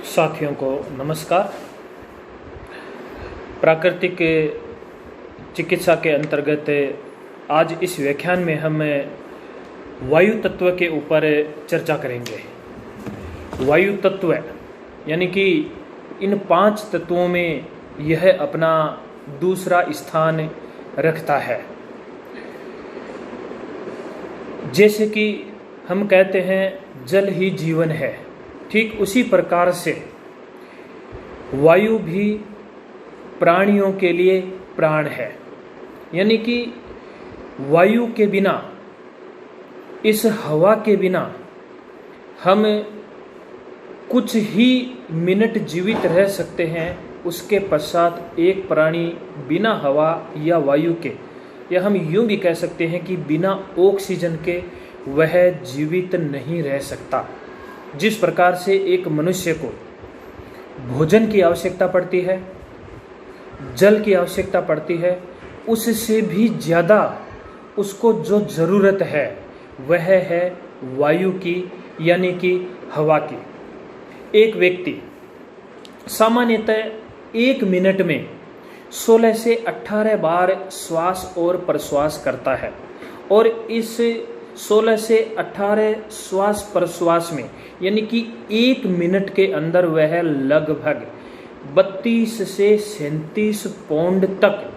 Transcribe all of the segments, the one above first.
साथियों को नमस्कार। प्राकृतिक चिकित्सा के अंतर्गत आज इस व्याख्यान में हम वायु तत्व के ऊपर चर्चा करेंगे। वायु तत्व यानी कि इन 5 तत्वों में यह अपना दूसरा स्थान रखता है। जैसे कि हम कहते हैं जल ही जीवन है, ठीक उसी प्रकार से वायु भी प्राणियों के लिए प्राण है। यानी कि वायु के बिना, इस हवा के बिना हम कुछ ही मिनट जीवित रह सकते हैं। उसके पश्चात एक प्राणी बिना हवा या वायु के, या हम यूं भी कह सकते हैं कि बिना ऑक्सीजन के वह जीवित नहीं रह सकता। जिस प्रकार से एक मनुष्य को भोजन की आवश्यकता पड़ती है, जल की आवश्यकता पड़ती है, उससे भी ज़्यादा उसको जो ज़रूरत है वह है वायु की, यानी कि हवा की। एक व्यक्ति सामान्यतः 1 मिनट में 16 से 18 बार श्वास और प्रश्वास करता है, और इस 16 से 18 श्वास प्रश्वास में यानी कि 1 मिनट के अंदर वह लगभग 32 से 37 पाउंड तक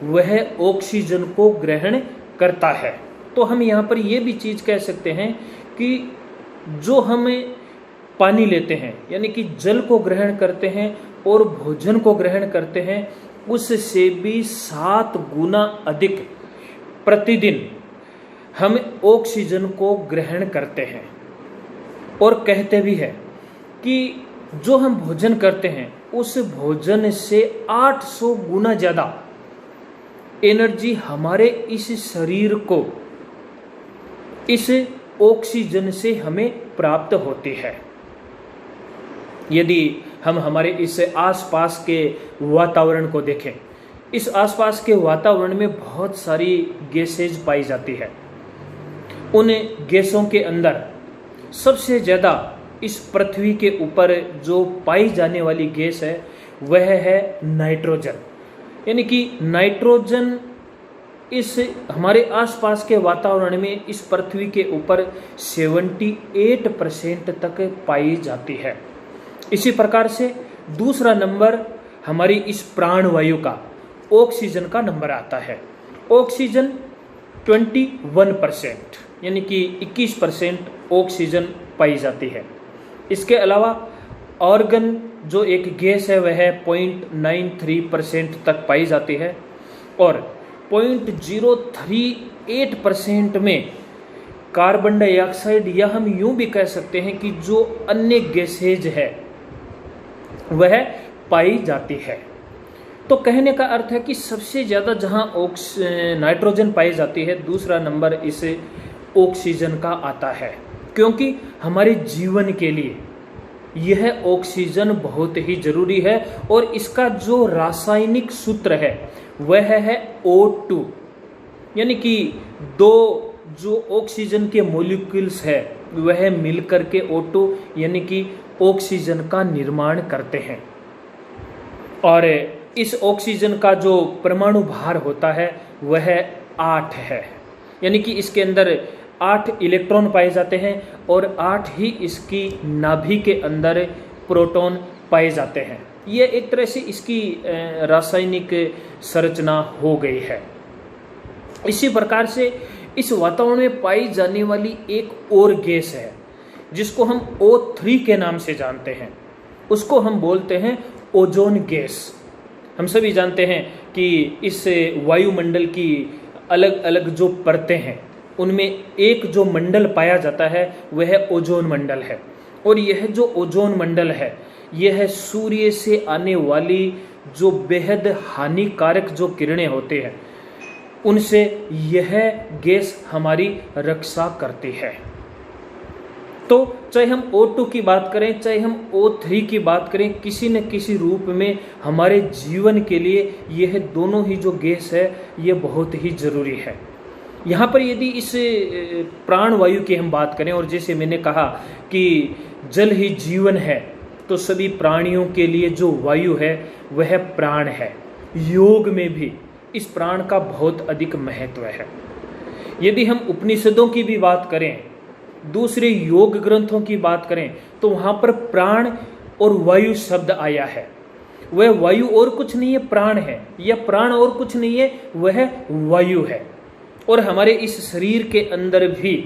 वह ऑक्सीजन को ग्रहण करता है। तो हम यहाँ पर यह भी चीज़ कह सकते हैं कि जो हम पानी लेते हैं यानी कि जल को ग्रहण करते हैं और भोजन को ग्रहण करते हैं, उससे भी 7 गुना अधिक प्रतिदिन हम ऑक्सीजन को ग्रहण करते हैं। और कहते भी हैं कि जो हम भोजन करते हैं उस भोजन से 800 गुना ज़्यादा एनर्जी हमारे इस शरीर को इस ऑक्सीजन से हमें प्राप्त होती है। यदि हम हमारे इस आसपास के वातावरण को देखें, इस आसपास के वातावरण में बहुत सारी गैसेज पाई जाती है। उन गैसों के अंदर सबसे ज़्यादा इस पृथ्वी के ऊपर जो पाई जाने वाली गैस है वह है नाइट्रोजन। यानी कि नाइट्रोजन इस हमारे आसपास के वातावरण में इस पृथ्वी के ऊपर 78% तक पाई जाती है। इसी प्रकार से दूसरा नंबर हमारी इस प्राणवायु का, ऑक्सीजन का नंबर आता है। ऑक्सीजन 21% यानी कि 21% ऑक्सीजन पाई जाती है। इसके अलावा ऑर्गन जो एक गैस है वह 0.93% तक पाई जाती है, और 0.038% में कार्बन डाइऑक्साइड, या हम यूं भी कह सकते हैं कि जो अन्य गैसेज है वह पाई जाती है। तो कहने का अर्थ है कि सबसे ज़्यादा जहां नाइट्रोजन पाई जाती है, दूसरा नंबर इस ऑक्सीजन का आता है, क्योंकि हमारे जीवन के लिए यह ऑक्सीजन बहुत ही जरूरी है। और इसका जो रासायनिक सूत्र है वह है O2, यानी कि 2 जो ऑक्सीजन के मॉलिक्यूल्स है वह मिलकर के O2 यानी कि ऑक्सीजन का निर्माण करते हैं। और इस ऑक्सीजन का जो परमाणु भार होता है वह 8 है, यानी कि इसके अंदर 8 इलेक्ट्रॉन पाए जाते हैं और 8 ही इसकी नाभि के अंदर प्रोटॉन पाए जाते हैं। ये एक तरह से इसकी रासायनिक संरचना हो गई है। इसी प्रकार से इस वातावरण में पाई जाने वाली एक और गैस है जिसको हम O3 के नाम से जानते हैं। उसको हम बोलते हैं ओजोन गैस। हम सभी जानते हैं कि इस वायुमंडल की अलग अलग जो परतें हैं उनमें एक जो मंडल पाया जाता है वह ओजोन मंडल है। और यह जो ओजोन मंडल है यह सूर्य से आने वाली जो बेहद हानिकारक जो किरणें होती हैं उनसे यह गैस हमारी रक्षा करती है। तो चाहे हम O2 की बात करें, चाहे हम O3 की बात करें, किसी न किसी रूप में हमारे जीवन के लिए यह दोनों ही जो गैस है ये बहुत ही ज़रूरी है। यहाँ पर यदि इस प्राणवायु की हम बात करें, और जैसे मैंने कहा कि जल ही जीवन है, तो सभी प्राणियों के लिए जो वायु है वह प्राण है। योग में भी इस प्राण का बहुत अधिक महत्व है। यदि हम उपनिषदों की भी बात करें, दूसरे योग ग्रंथों की बात करें, तो वहाँ पर प्राण और वायु शब्द आया है। वह वायु और कुछ नहीं है, प्राण है, या प्राण और कुछ नहीं है, वह वायु है। और हमारे इस शरीर के अंदर भी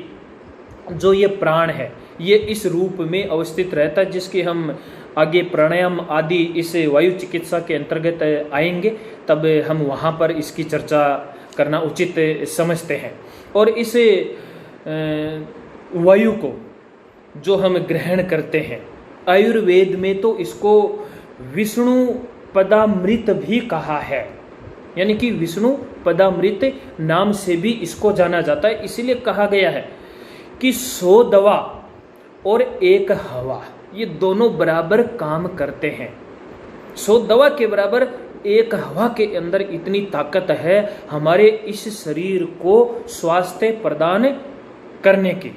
जो ये प्राण है ये इस रूप में अवस्थित रहता है, जिसकी हम आगे प्राणायाम आदि इस वायु चिकित्सा के अंतर्गत आएंगे, तब हम वहाँ पर इसकी चर्चा करना उचित समझते हैं। और इस वायु को जो हम ग्रहण करते हैं, आयुर्वेद में तो इसको विष्णु पदामृत भी कहा है, यानी कि विष्णु पदामृत नाम से भी इसको जाना जाता है। इसीलिए कहा गया है कि 100 दवा और 1 हवा, ये दोनों बराबर काम करते हैं। 100 दवा के बराबर 1 हवा के अंदर इतनी ताकत है हमारे इस शरीर को स्वास्थ्य प्रदान करने की।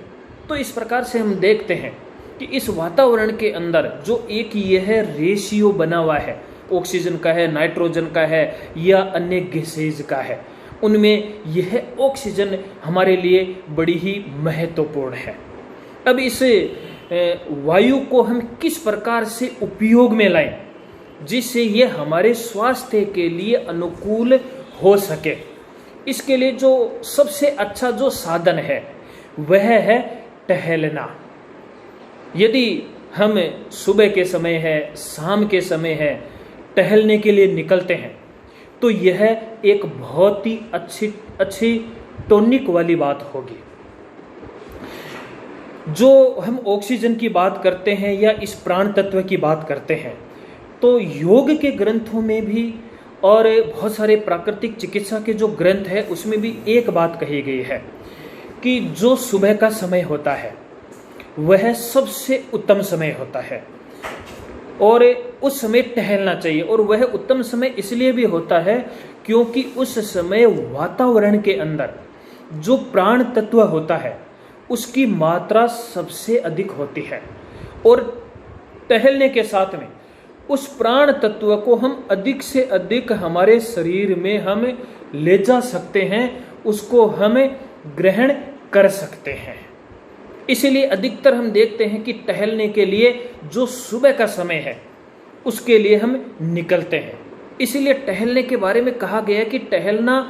तो इस प्रकार से हम देखते हैं कि इस वातावरण के अंदर जो एक यह रेशियो बना हुआ है, ऑक्सीजन का है, नाइट्रोजन का है या अन्य गैसेज का है, उनमें यह ऑक्सीजन हमारे लिए बड़ी ही महत्वपूर्ण है। अब इस वायु को हम किस प्रकार से उपयोग में लाएं जिससे यह हमारे स्वास्थ्य के लिए अनुकूल हो सके, इसके लिए जो सबसे अच्छा जो साधन है वह है टहलना। यदि हम सुबह के समय है, शाम के समय है, टहलने के लिए निकलते हैं तो यह एक बहुत ही अच्छी टॉनिक वाली बात होगी। जो हम ऑक्सीजन की बात करते हैं या इस प्राण तत्व की बात करते हैं, तो योग के ग्रंथों में भी और बहुत सारे प्राकृतिक चिकित्सा के जो ग्रंथ है उसमें भी एक बात कही गई है कि जो सुबह का समय होता है वह सबसे उत्तम समय होता है और उस समय टहलना चाहिए। और वह उत्तम समय इसलिए भी होता है क्योंकि उस समय वातावरण के अंदर जो प्राण तत्व होता है उसकी मात्रा सबसे अधिक होती है और टहलने के साथ में उस प्राण तत्व को हम अधिक से अधिक हमारे शरीर में हम ले जा सकते हैं, उसको हम ग्रहण कर सकते हैं। इसीलिए अधिकतर हम देखते हैं कि टहलने के लिए जो सुबह का समय है उसके लिए हम निकलते हैं। इसीलिए टहलने के बारे में कहा गया है कि टहलना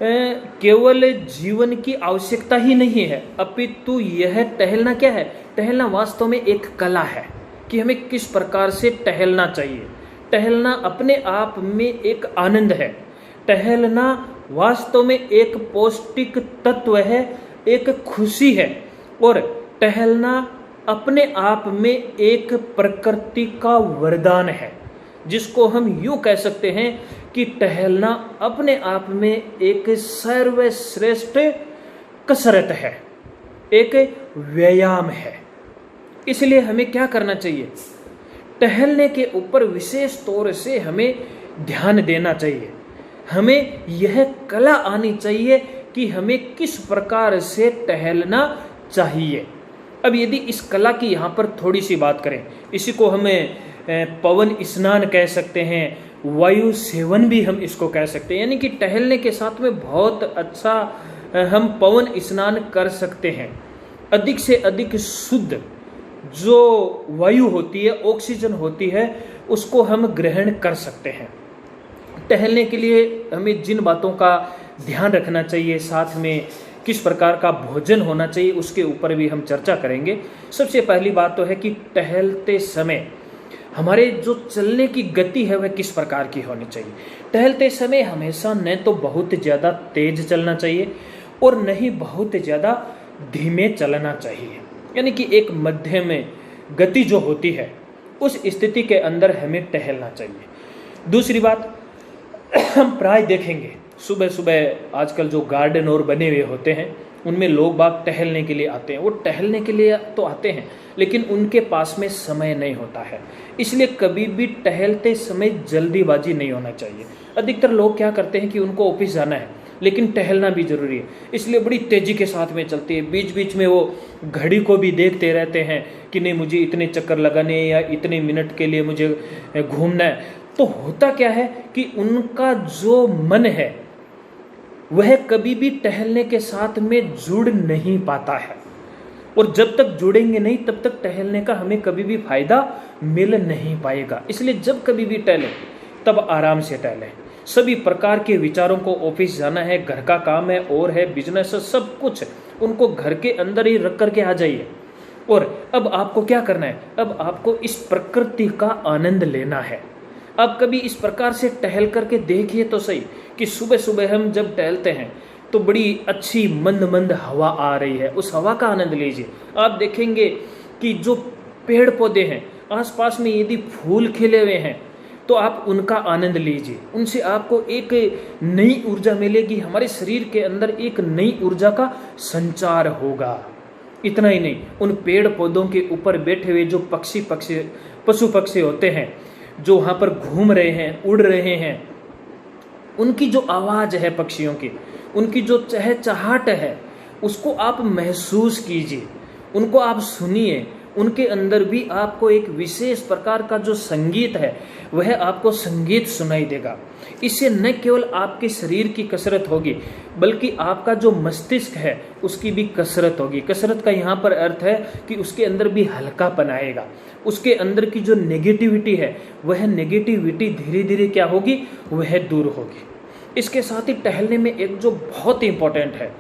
केवल जीवन की आवश्यकता ही नहीं है, अपितु यह टहलना क्या है, टहलना वास्तव में एक कला है कि हमें किस प्रकार से टहलना चाहिए। टहलना अपने आप में एक आनंद है, टहलना वास्तव में एक पौष्टिक तत्व है, एक खुशी है और टहलना अपने आप में एक प्रकृति का वरदान है, जिसको हम यूं कह सकते हैं कि टहलना अपने आप में एक सर्वश्रेष्ठ कसरत है, एक व्यायाम है। इसलिए हमें क्या करना चाहिए, टहलने के ऊपर विशेष तौर से हमें ध्यान देना चाहिए। हमें यह कला आनी चाहिए कि हमें किस प्रकार से टहलना चाहिए। अब यदि इस कला की यहाँ पर थोड़ी सी बात करें, इसी को हमें पवन स्नान कह सकते हैं, वायु सेवन भी हम इसको कह सकते हैं, यानी कि टहलने के साथ में बहुत अच्छा हम पवन स्नान कर सकते हैं। अधिक से अधिक शुद्ध जो वायु होती है, ऑक्सीजन होती है, उसको हम ग्रहण कर सकते हैं। टहलने के लिए हमें जिन बातों का ध्यान रखना चाहिए, साथ में किस प्रकार का भोजन होना चाहिए, उसके ऊपर भी हम चर्चा करेंगे। सबसे पहली बात तो है कि टहलते समय हमारे जो चलने की गति है वह किस प्रकार की होनी चाहिए। टहलते समय हमेशा न तो बहुत ज़्यादा तेज चलना चाहिए और न ही बहुत ज़्यादा धीमे चलना चाहिए, यानी कि एक मध्यम गति जो होती है उस स्थिति के अंदर हमें टहलना चाहिए। दूसरी बात, हम प्राय देखेंगे सुबह सुबह आजकल जो गार्डन और बने हुए होते हैं उनमें लोग बाग टहलने के लिए आते हैं। वो टहलने के लिए तो आते हैं लेकिन उनके पास में समय नहीं होता है, इसलिए कभी भी टहलते समय जल्दीबाजी नहीं होना चाहिए। अधिकतर लोग क्या करते हैं कि उनको ऑफिस जाना है लेकिन टहलना भी जरूरी है। इसलिए बड़ी तेजी के साथ में चलती है, बीच बीच में वो घड़ी को भी देखते रहते हैं कि नहीं मुझे इतने चक्कर लगाने या इतने मिनट के लिए मुझे घूमना है। तो होता क्या है कि उनका जो मन है वह कभी भी टहलने के साथ में जुड़ नहीं पाता है, और जब तक जुड़ेंगे नहीं तब तक टहलने का हमें कभी भी फायदा मिल नहीं पाएगा। इसलिए जब कभी भी टहलें तब आराम से टहलें। सभी प्रकार के विचारों को, ऑफिस जाना है, घर का काम है और है, बिजनेस है, सब कुछ उनको घर के अंदर ही रख करके आ जाइए। और अब आपको क्या करना है, अब आपको इस प्रकृति का आनंद लेना है। अब कभी इस प्रकार से टहल करके देखिए तो सही कि सुबह सुबह हम जब टहलते हैं तो बड़ी अच्छी मंद मंद हवा आ रही है, उस हवा का आनंद लीजिए। आप देखेंगे कि जो पेड़ पौधे हैं आसपास में, यदि फूल खिले हुए हैं तो आप उनका आनंद लीजिए, उनसे आपको एक नई ऊर्जा मिलेगी, हमारे शरीर के अंदर एक नई ऊर्जा का संचार होगा। इतना ही नहीं, उन पेड़ पौधों के ऊपर बैठे हुए जो पशु पक्षी होते हैं, जो वहाँ पर घूम रहे हैं, उड़ रहे हैं, उनकी जो आवाज़ है पक्षियों की, उनकी जो चहचहाट है, उसको आप महसूस कीजिए, उनको आप सुनिए। उनके अंदर भी आपको एक विशेष प्रकार का जो संगीत है वह आपको संगीत सुनाई देगा। इससे न केवल आपके शरीर की कसरत होगी बल्कि आपका जो मस्तिष्क है उसकी भी कसरत होगी। कसरत का यहाँ पर अर्थ है कि उसके अंदर भी हल्कापन आएगा, उसके अंदर की जो नेगेटिविटी है वह नेगेटिविटी धीरे धीरे क्या होगी, वह दूर होगी। इसके साथ ही टहलने में एक जो बहुत इंपॉर्टेंट है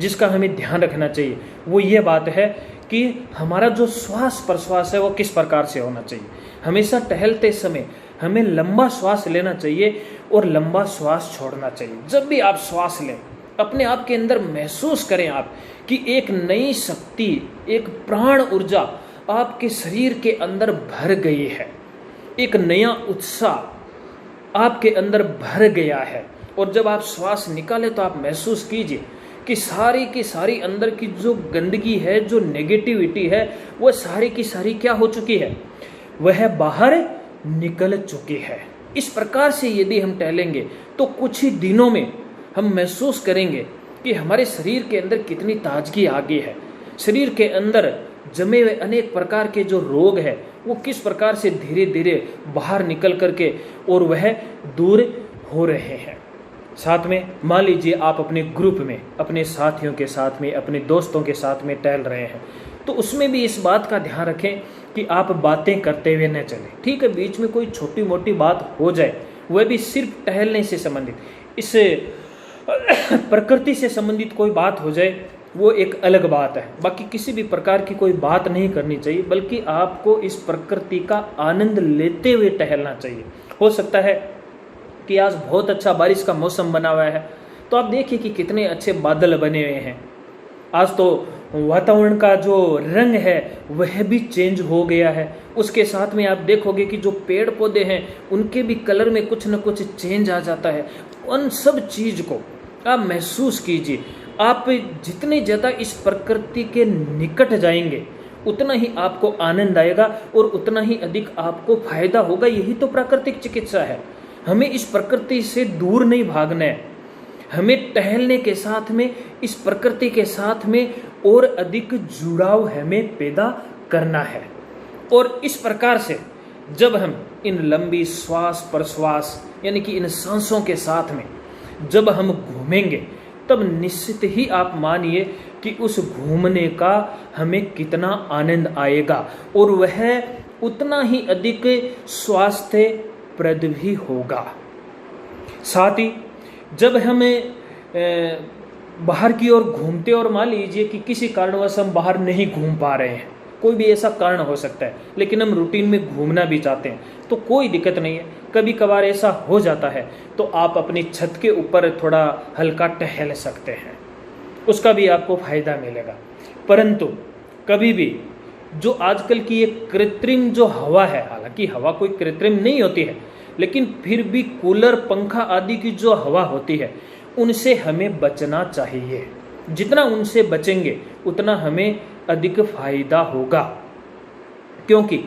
जिसका हमें ध्यान रखना चाहिए वो ये बात है कि हमारा जो श्वास प्रश्वास है वो किस प्रकार से होना चाहिए। हमेशा टहलते समय हमें लंबा श्वास लेना चाहिए और लंबा श्वास छोड़ना चाहिए। जब भी आप श्वास लें अपने आप के अंदर महसूस करें आप कि एक नई शक्ति, एक प्राण ऊर्जा आपके शरीर के अंदर भर गई है, एक नया उत्साह आपके अंदर भर गया है। और जब आप श्वास निकालें तो आप महसूस कीजिए कि सारी की सारी अंदर की जो गंदगी है, जो नेगेटिविटी है, वह सारी की सारी क्या हो चुकी है, वह बाहर निकल चुकी है। इस प्रकार से यदि हम टहलेंगे तो कुछ ही दिनों में हम महसूस करेंगे कि हमारे शरीर के अंदर कितनी ताजगी आ गई है। शरीर के अंदर जमे हुए अनेक प्रकार के जो रोग है वो किस प्रकार से धीरे धीरे बाहर निकल करके और वह दूर हो रहे हैं। साथ में मान लीजिए आप अपने ग्रुप में, अपने साथियों के साथ में, अपने दोस्तों के साथ में टहल रहे हैं तो उसमें भी इस बात का ध्यान रखें कि आप बातें करते हुए न चलें। ठीक है, बीच में कोई छोटी मोटी बात हो जाए, वह भी सिर्फ टहलने से संबंधित, इससे प्रकृति से संबंधित कोई बात हो जाए वो एक अलग बात है। बाकी किसी भी प्रकार की कोई बात नहीं करनी चाहिए बल्कि आपको इस प्रकृति का आनंद लेते हुए टहलना चाहिए। हो सकता है कि आज बहुत अच्छा बारिश का मौसम बना हुआ है तो आप देखिए कि कितने अच्छे बादल बने हुए हैं। आज तो वातावरण का जो रंग है वह भी चेंज हो गया है। उसके साथ में आप देखोगे कि जो पेड़ पौधे हैं उनके भी कलर में कुछ न कुछ चेंज आ जाता है। उन सब चीज़ को आप महसूस कीजिए। आप जितने ज़्यादा इस प्रकृति के निकट जाएंगे उतना ही आपको आनंद आएगा और उतना ही अधिक आपको फायदा होगा। यही तो प्राकृतिक चिकित्सा है। हमें इस प्रकृति से दूर नहीं भागना है, हमें टहलने के साथ में इस प्रकृति के साथ में और अधिक जुड़ाव हमें पैदा करना है। और इस प्रकार से जब हम इन लंबी श्वास प्रश्वास यानी कि इन सांसों के साथ में जब हम घूमेंगे तब निश्चित ही आप मानिए कि उस घूमने का हमें कितना आनंद आएगा और वह उतना ही अधिक स्वास्थ्यप्रद भी होगा। साथ ही जब हमें बाहर की ओर घूमते और मान लीजिए कि किसी कारणवश हम बाहर नहीं घूम पा रहे हैं, कोई भी ऐसा कारण हो सकता है, लेकिन हम रूटीन में घूमना भी चाहते हैं तो कोई दिक्कत नहीं है। कभी कभार ऐसा हो जाता है तो आप अपनी छत के ऊपर थोड़ा हल्का टहल सकते हैं, उसका भी आपको फायदा मिलेगा। परंतु कभी भी जो आजकल की ये कृत्रिम जो हवा है, हालांकि हवा कोई कृत्रिम नहीं होती है लेकिन फिर भी कूलर पंखा आदि की जो हवा होती है उनसे हमें बचना चाहिए। जितना उनसे बचेंगे उतना हमें अधिक फायदा होगा, क्योंकि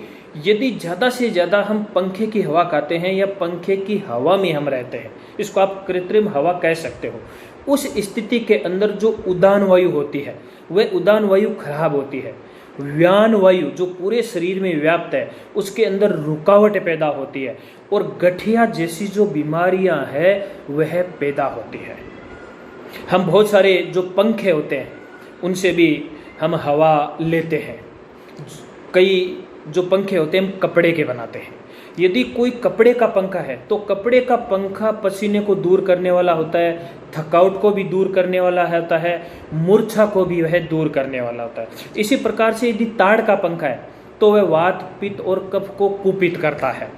यदि ज़्यादा से ज़्यादा हम पंखे की हवा खाते हैं या पंखे की हवा में हम रहते हैं, इसको आप कृत्रिम हवा कह सकते हो, उस स्थिति के अंदर जो उदान वायु होती है वह उदान वायु खराब होती है। व्यान वायु जो पूरे शरीर में व्याप्त है उसके अंदर रुकावट पैदा होती है और गठिया जैसी जो बीमारियां हैं वह पैदा होती है। हम बहुत सारे जो पंखे होते हैं उनसे भी हम हवा लेते हैं। कई जो पंखे होते हैं हम कपड़े के बनाते हैं। यदि कोई कपड़े का पंखा है तो कपड़े का पंखा पसीने को दूर करने वाला होता है, थकावट को भी दूर करने वाला होता है, मूर्छा को भी वह दूर करने वाला होता है। इसी प्रकार से यदि ताड़ का पंखा है तो वह वात, पित्त और कफ को कुपित करता है।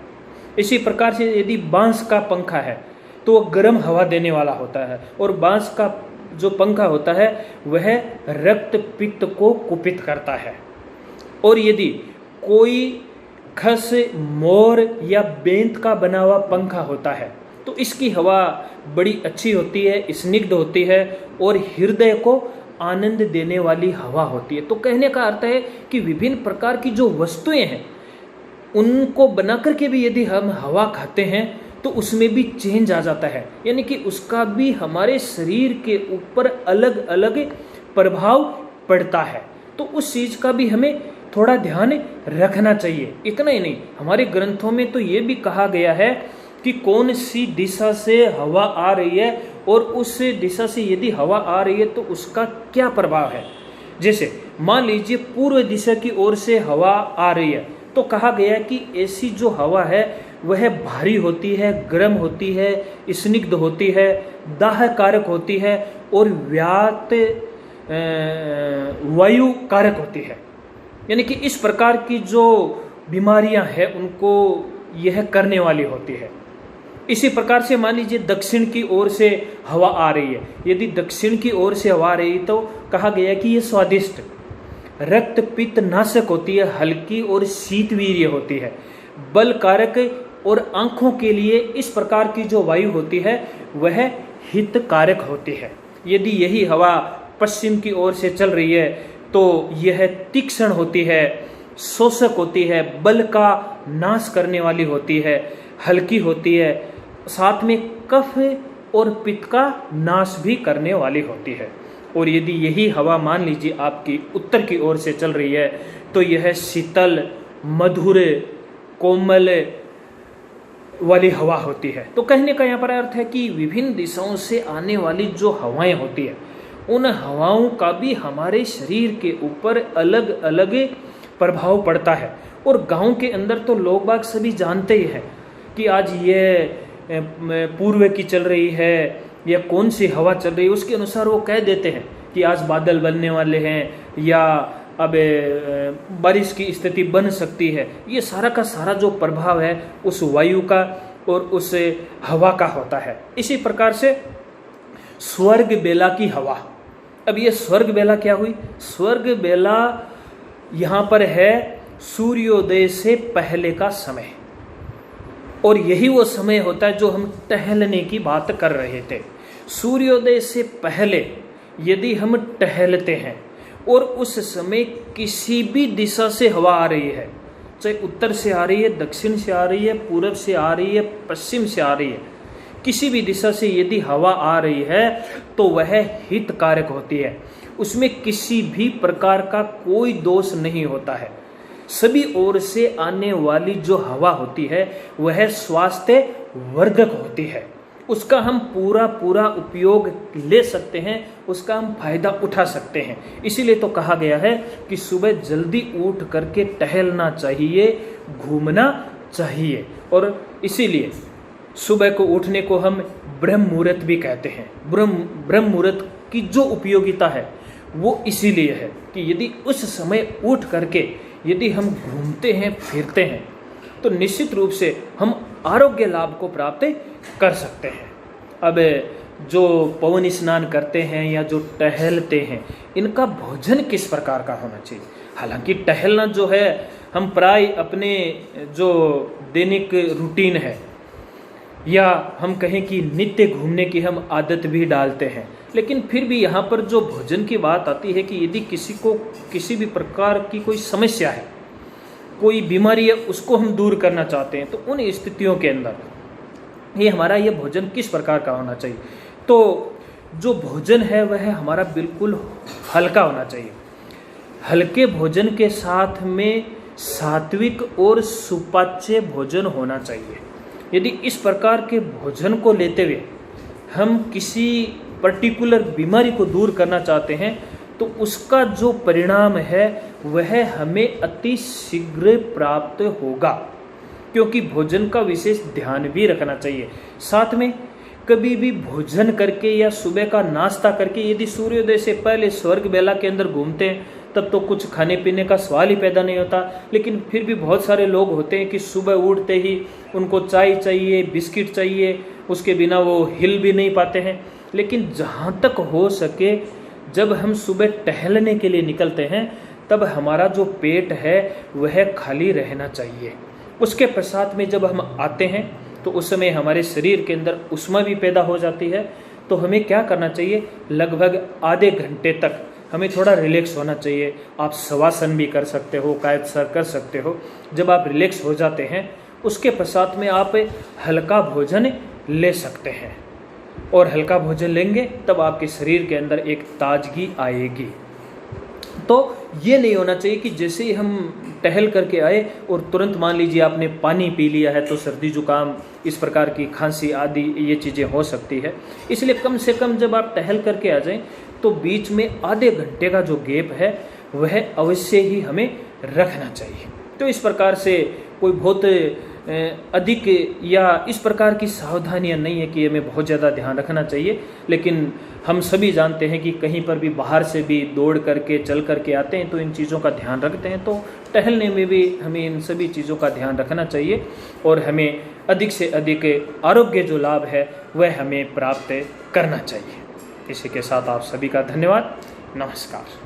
इसी प्रकार से यदि बांस का पंखा है तो वह गर्म हवा देने वाला होता है और बांस का जो पंखा होता है वह रक्त पित्त को कुपित करता है। और यदि कोई खस, मोर या बेंत का बना हुआ पंखा होता है तो इसकी हवा बड़ी अच्छी होती है, स्निग्ध होती है और हृदय को आनंद देने वाली हवा होती है। तो कहने का अर्थ है कि विभिन्न प्रकार की जो वस्तुएं हैं उनको बना करके भी यदि हम हवा खाते हैं तो उसमें भी चेंज आ जाता है, यानी कि उसका भी हमारे शरीर के ऊपर अलग अलग प्रभाव पड़ता है। तो उस चीज़ का भी हमें थोड़ा ध्यान रखना चाहिए। इतना ही नहीं, हमारे ग्रंथों में तो ये भी कहा गया है कि कौन सी दिशा से हवा आ रही है और उस दिशा से यदि हवा आ रही है तो उसका क्या प्रभाव है। जैसे मान लीजिए पूर्व दिशा की ओर से हवा आ रही है तो कहा गया कि ऐसी जो हवा है वह भारी होती है, गर्म होती है, स्निग्ध होती है, दाह कारक होती है और व्यात वायु कारक होती है। यानी कि इस प्रकार की जो बीमारियां हैं उनको यह करने वाली होती है। इसी प्रकार से मान लीजिए दक्षिण की ओर से हवा आ रही है, यदि दक्षिण की ओर से हवा आ रही है तो कहा गया कि ये स्वादिष्ट, रक्त पित्त नाशक होती है, हल्की और शीतवीर्य होती है, बल कारक और आंखों के लिए इस प्रकार की जो वायु होती है वह हित कारक होती है। यदि यही हवा पश्चिम की ओर से चल रही है तो यह तीक्ष्ण होती है, शोषक होती है, बल का नाश करने वाली होती है, हल्की होती है, साथ में कफ और पित्त का नाश भी करने वाली होती है। और यदि यही हवा मान लीजिए आपकी उत्तर की ओर से चल रही है तो यह शीतल, मधुर, कोमल वाली हवा होती है। तो कहने का यहाँ पर अर्थ है कि विभिन्न दिशाओं से आने वाली जो हवाएं होती है उन हवाओं का भी हमारे शरीर के ऊपर अलग अलग प्रभाव पड़ता है। और गांव के अंदर तो लोग बाग सभी जानते ही हैं कि आज ये पूर्व की चल रही है या कौन सी हवा चल रही है, उसके अनुसार वो कह देते हैं कि आज बादल बनने वाले हैं या अब बारिश की स्थिति बन सकती है। ये सारा का सारा जो प्रभाव है उस वायु का और उस हवा का होता है। इसी प्रकार से स्वर्ग बेला की हवा, अब ये स्वर्ग बेला क्या हुई? स्वर्ग बेला यहाँ पर है सूर्योदय से पहले का समय, और यही वो समय होता है जो हम टहलने की बात कर रहे थे। सूर्योदय से पहले यदि हम टहलते हैं और उस समय किसी भी दिशा से हवा आ रही है, चाहे उत्तर से आ रही है, दक्षिण से आ रही है, पूरब से आ रही है, पश्चिम से आ रही है, किसी भी दिशा से यदि हवा आ रही है तो वह हितकारक होती है, उसमें किसी भी प्रकार का कोई दोष नहीं होता है। सभी ओर से आने वाली जो हवा होती है वह स्वास्थ्य वर्धक होती है, उसका हम पूरा उपयोग ले सकते हैं, उसका हम फायदा उठा सकते हैं। इसीलिए तो कहा गया है कि सुबह जल्दी उठ करके टहलना चाहिए, घूमना चाहिए। और इसीलिए सुबह को उठने को हम ब्रह्म मुहूर्त भी कहते हैं। ब्रह्म मुहूर्त की जो उपयोगिता है वो इसीलिए है कि यदि उस समय उठ करके यदि हम घूमते हैं, फिरते हैं तो निश्चित रूप से हम आरोग्य लाभ को प्राप्त कर सकते हैं। अब जो पवन स्नान करते हैं या जो टहलते हैं, इनका भोजन किस प्रकार का होना चाहिए? हालांकि टहलना जो है हम प्राय अपने जो दैनिक रूटीन है या हम कहें कि नित्य घूमने की हम आदत भी डालते हैं, लेकिन फिर भी यहाँ पर जो भोजन की बात आती है कि यदि किसी को किसी भी प्रकार की कोई समस्या है, कोई बीमारी है, उसको हम दूर करना चाहते हैं, तो उन स्थितियों के अंदर ये हमारा ये भोजन किस प्रकार का होना चाहिए? तो जो भोजन है वह हमारा बिल्कुल हल्का होना चाहिए। हल्के भोजन के साथ में सात्विक और सुपाच्य भोजन होना चाहिए। यदि इस प्रकार के भोजन को लेते हुए हम किसी पर्टिकुलर बीमारी को दूर करना चाहते हैं तो उसका जो परिणाम है वह हमें अति शीघ्र प्राप्त होगा, क्योंकि भोजन का विशेष ध्यान भी रखना चाहिए। साथ में कभी भी भोजन करके या सुबह का नाश्ता करके यदि सूर्योदय से पहले स्वर्ग बेला के अंदर घूमते हैं तब तो कुछ खाने पीने का सवाल ही पैदा नहीं होता, लेकिन फिर भी बहुत सारे लोग होते हैं कि सुबह उठते ही उनको चाय चाहिए, बिस्किट चाहिए, उसके बिना वो हिल भी नहीं पाते हैं। लेकिन जहाँ तक हो सके जब हम सुबह टहलने के लिए निकलते हैं तब हमारा जो पेट है वह खाली रहना चाहिए। उसके पश्चात में जब हम आते हैं तो उस समय हमारे शरीर के अंदर ऊष्मा भी पैदा हो जाती है। तो हमें क्या करना चाहिए, लगभग आधे घंटे तक हमें थोड़ा रिलैक्स होना चाहिए। आप शवासन भी कर सकते हो, कायदसर कर सकते हो। जब आप रिलैक्स हो जाते हैं उसके पश्चात में आप हल्का भोजन ले सकते हैं, और हल्का भोजन लेंगे तब आपके शरीर के अंदर एक ताजगी आएगी। तो ये नहीं होना चाहिए कि जैसे ही हम टहल करके आए और तुरंत मान लीजिए आपने पानी पी लिया है तो सर्दी जुकाम इस प्रकार की खांसी आदि ये चीज़ें हो सकती है। इसलिए कम से कम जब आप टहल करके आ जाएं तो बीच में आधे घंटे का जो गैप है वह अवश्य ही हमें रखना चाहिए। तो इस प्रकार से कोई बहुत अधिक या इस प्रकार की सावधानियां नहीं है कि हमें बहुत ज़्यादा ध्यान रखना चाहिए। लेकिन हम सभी जानते हैं कि कहीं पर भी बाहर से भी दौड़ करके चल करके आते हैं तो इन चीज़ों का ध्यान रखते हैं। तो टहलने में भी हमें इन सभी चीज़ों का ध्यान रखना चाहिए और हमें अधिक से अधिक आरोग्य जो लाभ है वह हमें प्राप्त करना चाहिए। इसी के साथ आप सभी का धन्यवाद। नमस्कार।